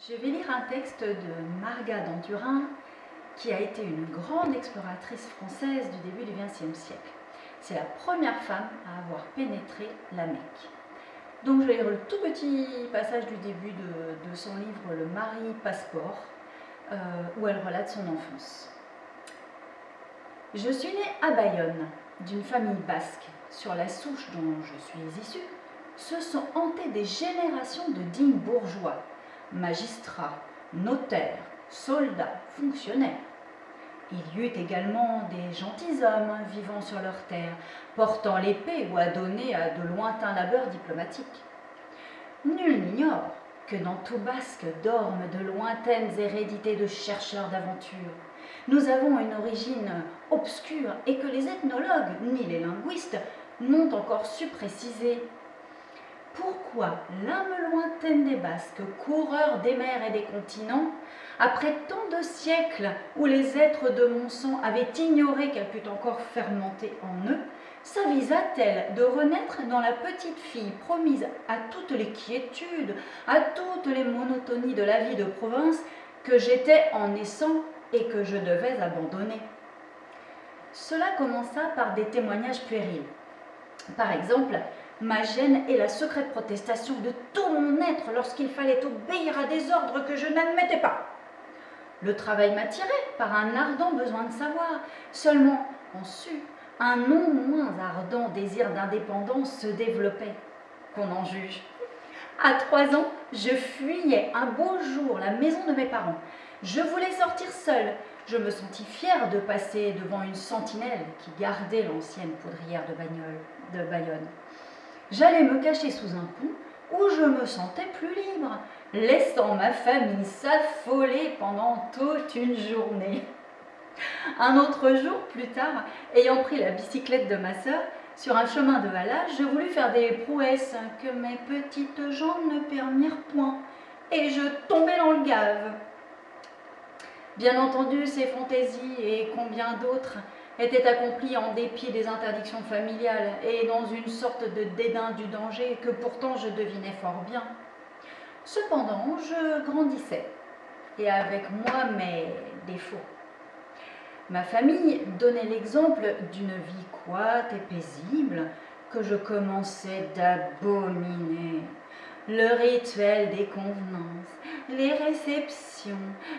Je vais lire un texte de Marga d'Anturin, qui a été une grande exploratrice française du début du XXe siècle. C'est la première femme à avoir pénétré la Mecque. Donc je vais lire le tout petit passage du début de son livre Le Mari Passeport, où elle relate son enfance. Je suis née à Bayonne, d'une famille basque. Sur la souche dont je suis issue, se sont hantées des générations de dignes bourgeois, magistrats, notaires, soldats, fonctionnaires. Il y eut également des gentilshommes vivant sur leurs terres, portant l'épée ou adonnés à de lointains labeurs diplomatiques. Nul n'ignore que dans tout Basque dorment de lointaines hérédités de chercheurs d'aventure. Nous avons une origine obscure et que les ethnologues ni les linguistes n'ont encore su préciser. Pourquoi l'âme lointaine des Basques, coureurs des mers et des continents, après tant de siècles où les êtres de mon sang avaient ignoré qu'elle pût encore fermenter en eux, s'avisa-t-elle de renaître dans la petite fille promise à toutes les quiétudes, à toutes les monotonies de la vie de province que j'étais en naissant et que je devais abandonner? Cela commença par des témoignages puérils. Par exemple, ma gêne et la secrète protestation de tout mon être lorsqu'il fallait obéir à des ordres que je n'admettais pas. Le travail m'attirait par un ardent besoin de savoir. Seulement, en su, un non moins ardent désir d'indépendance se développait. Qu'on en juge. À 3 ans, je fuyais un beau jour la maison de mes parents. Je voulais sortir seule. Je me sentis fière de passer devant une sentinelle qui gardait l'ancienne poudrière de Bayonne. J'allais me cacher sous un pont où je me sentais plus libre, laissant ma famille s'affoler pendant toute une journée. Un autre jour, plus tard, ayant pris la bicyclette de ma sœur, sur un chemin de halage, je voulus faire des prouesses que mes petites jambes ne permirent point, et je tombai dans le gave. Bien entendu, ces fantaisies et combien d'autres étaient accomplies en dépit des interdictions familiales et dans une sorte de dédain du danger que pourtant je devinais fort bien. Cependant, je grandissais, et avec moi mes défauts. Ma famille donnait l'exemple d'une vie coite et paisible que je commençais d'abominer. Le rituel des convenances, les réceptions,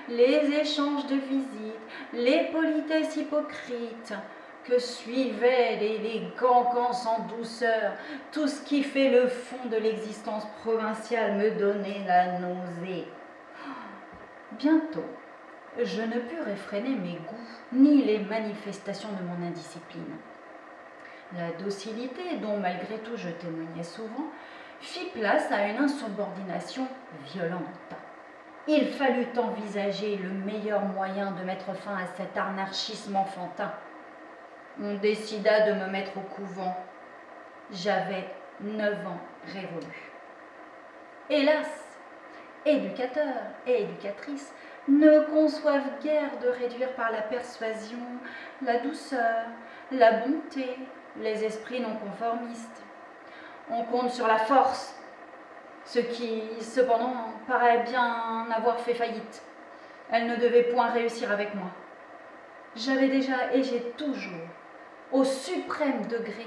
les échanges de visites, les politesses hypocrites que suivaient les cancans sans douceur, tout ce qui fait le fond de l'existence provinciale me donnait la nausée. Bientôt, je ne pus réfréner mes goûts, ni les manifestations de mon indiscipline. La docilité, dont malgré tout je témoignais souvent, fit place à une insubordination violente. Il fallut envisager le meilleur moyen de mettre fin à cet anarchisme enfantin. On décida de me mettre au couvent. J'avais 9 ans révolus. Hélas, éducateurs et éducatrices ne conçoivent guère de réduire par la persuasion, la douceur, la bonté, les esprits non conformistes. On compte sur la force, ce qui, cependant, paraît bien avoir fait faillite. Elle ne devait point réussir avec moi. J'avais déjà, et j'ai toujours, au suprême degré,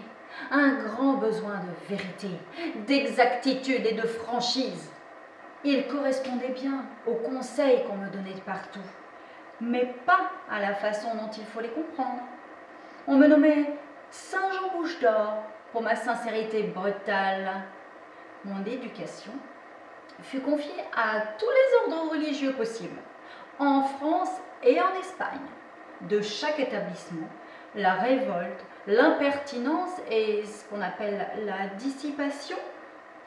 un grand besoin de vérité, d'exactitude et de franchise. Il correspondait bien aux conseils qu'on me donnait de partout, mais pas à la façon dont il faut les comprendre. On me nommait Saint Jean Bouche d'Or pour ma sincérité brutale. Mon éducation fut confiée à tous les ordres religieux possibles, en France et en Espagne. De chaque établissement, la révolte, l'impertinence et ce qu'on appelle la dissipation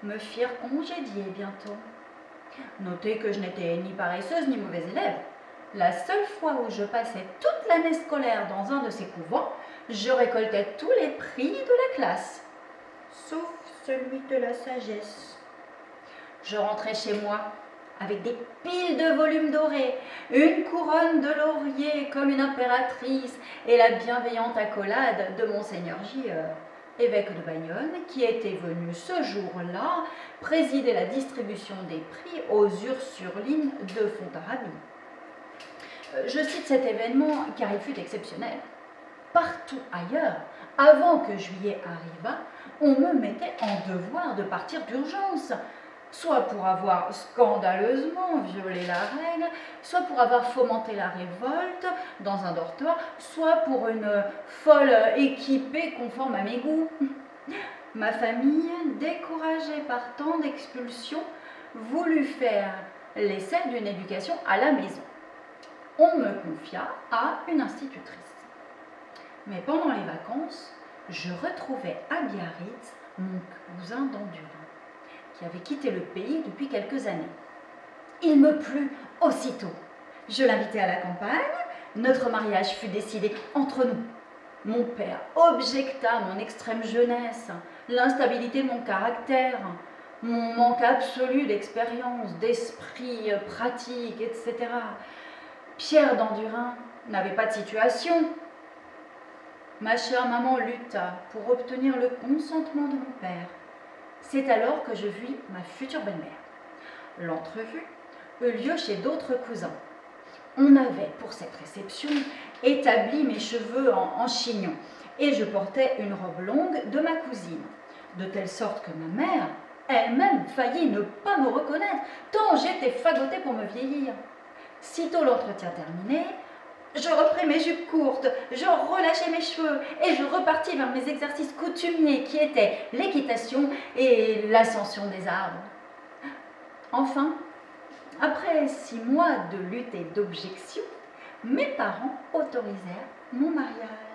me firent congédier bientôt. Notez que je n'étais ni paresseuse ni mauvaise élève. La seule fois où je passais toute l'année scolaire dans un de ces couvents, je récoltais tous les prix de la classe, sauf celui de la sagesse. Je rentrais chez moi avec des piles de volumes dorés, une couronne de laurier comme une impératrice et la bienveillante accolade de Monseigneur J.E. évêque de Bayonne, qui était venu ce jour-là présider la distribution des prix aux Ursulines de Fontarabie. Je cite cet événement car il fut exceptionnel. Partout ailleurs, avant que juillet arrivât, on me mettait en devoir de partir d'urgence, soit pour avoir scandaleusement violé la règle, soit pour avoir fomenté la révolte dans un dortoir, soit pour une folle équipée conforme à mes goûts. Ma famille, découragée par tant d'expulsions, voulut faire l'essai d'une éducation à la maison. On me confia à une institutrice. Mais pendant les vacances, je retrouvai à Biarritz mon cousin d'Andurin, qui avait quitté le pays depuis quelques années. Il me plut aussitôt. Je l'invitai à la campagne. Notre mariage fut décidé entre nous. Mon père objecta mon extrême jeunesse, l'instabilité de mon caractère, mon manque absolu d'expérience, d'esprit pratique, etc. Pierre d'Andurin n'avait pas de situation. Ma chère maman lutta pour obtenir le consentement de mon père. C'est alors que je vis ma future belle-mère. L'entrevue eut lieu chez d'autres cousins. On avait, pour cette réception, établi mes cheveux en chignon et je portais une robe longue de ma cousine, de telle sorte que ma mère elle-même faillit ne pas me reconnaître, tant j'étais fagotée pour me vieillir. Sitôt l'entretien terminé, je repris mes jupes courtes, je relâchai mes cheveux et je repartis vers mes exercices coutumiers qui étaient l'équitation et l'ascension des arbres. Enfin, après 6 mois de lutte et d'objection, mes parents autorisèrent mon mariage.